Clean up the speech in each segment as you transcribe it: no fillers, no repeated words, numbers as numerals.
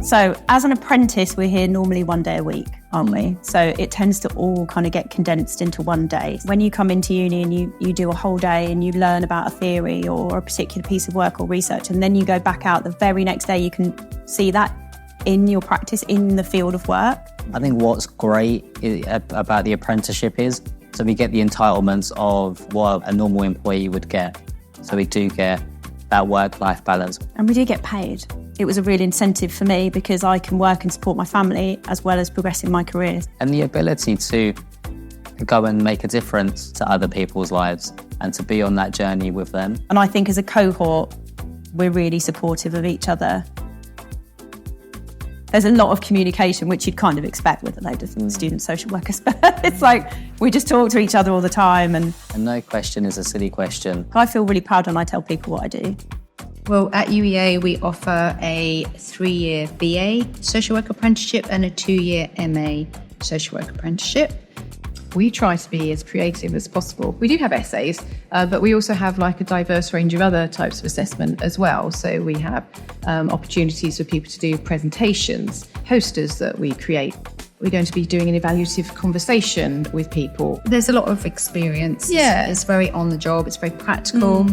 So as an apprentice, we're here normally 1 day a week, aren't we? So it tends to all kind of get condensed into 1 day. When you come into uni and you do a whole day and you learn about a theory or a particular piece of work or research, and then you go back out the very next day, you can see that in your practice, in the field of work. I think what's great about the apprenticeship is, so we get the entitlements of what a normal employee would get. So we do get that work-life balance. And we do get paid. It was a real incentive for me because I can work and support my family as well as progressing my career. And the ability to go and make a difference to other people's lives and to be on that journey with them. And I think as a cohort, we're really supportive of each other. There's a lot of communication, which you'd kind of expect with a load of student social workers. It's like we just talk to each other all the time. And no question is a silly question. I feel really proud when I tell people what I do. Well, at UEA, we offer a 3-year BA Social Work Apprenticeship and a 2-year MA Social Work Apprenticeship. We try to be as creative as possible. We do have essays, but we also have like a diverse range of other types of assessment as well. So we have opportunities for people to do presentations, posters that we create. We're going to be doing an evaluative conversation with people. There's a lot of experience. Yeah. It's very on the job, it's very practical.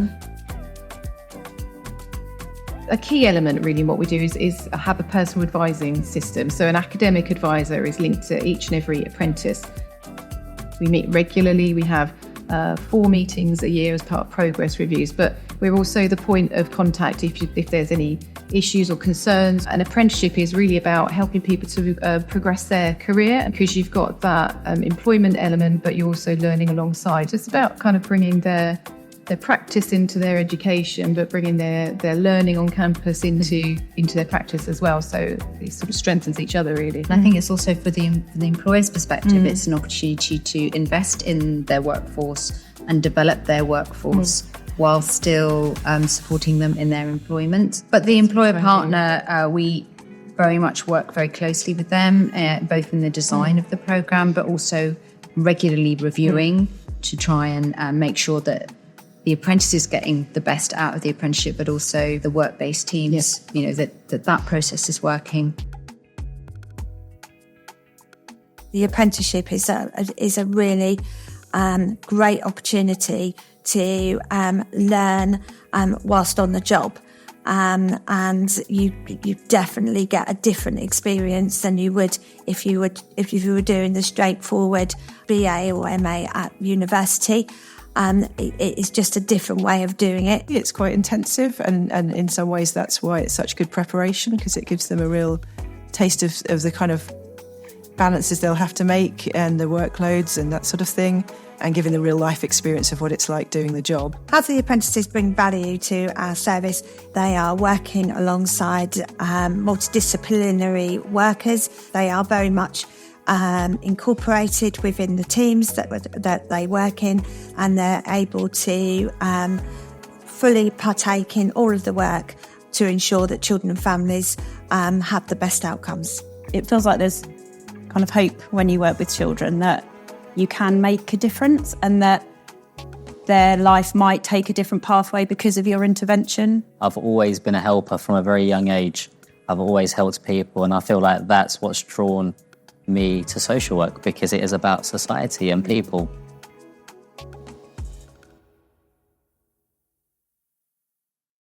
A key element really in what we do is have a personal advising system. So an academic advisor is linked to each and every apprentice. We meet regularly. We have 4 meetings a year as part of progress reviews, but we're also the point of contact if there's any issues or concerns. An apprenticeship is really about helping people to progress their career because you've got that employment element, but you're also learning alongside. So it's about kind of bringing their practice into their education, but bringing their learning on campus into their practice as well. So it sort of strengthens each other, really. And I think it's also for the employer's perspective, it's an opportunity to invest in their workforce and develop their workforce while still supporting them in their employment. But the employer partner, we very much work very closely with them, both in the design of the programme, but also regularly reviewing to try and make sure that the apprentice is getting the best out of the apprenticeship, but also the work-based teams, that process is working. The apprenticeship is a really great opportunity to learn whilst on the job, and you definitely get a different experience than you would if you were doing the straightforward BA or MA at university. It is just a different way of doing it. It's quite intensive, and in some ways that's why it's such good preparation, because it gives them a real taste of the kind of balances they'll have to make and the workloads and that sort of thing, and giving the real life experience of what it's like doing the job. As the apprentices bring value to our service, they are working alongside multidisciplinary workers. They are very much incorporated within the teams that they work in, and they're able to fully partake in all of the work to ensure that children and families have the best outcomes. It feels like there's kind of hope when you work with children that you can make a difference and that their life might take a different pathway because of your intervention. I've always been a helper from a very young age. I've always helped people, and I feel like that's what's drawn me to social work, because it is about society and people.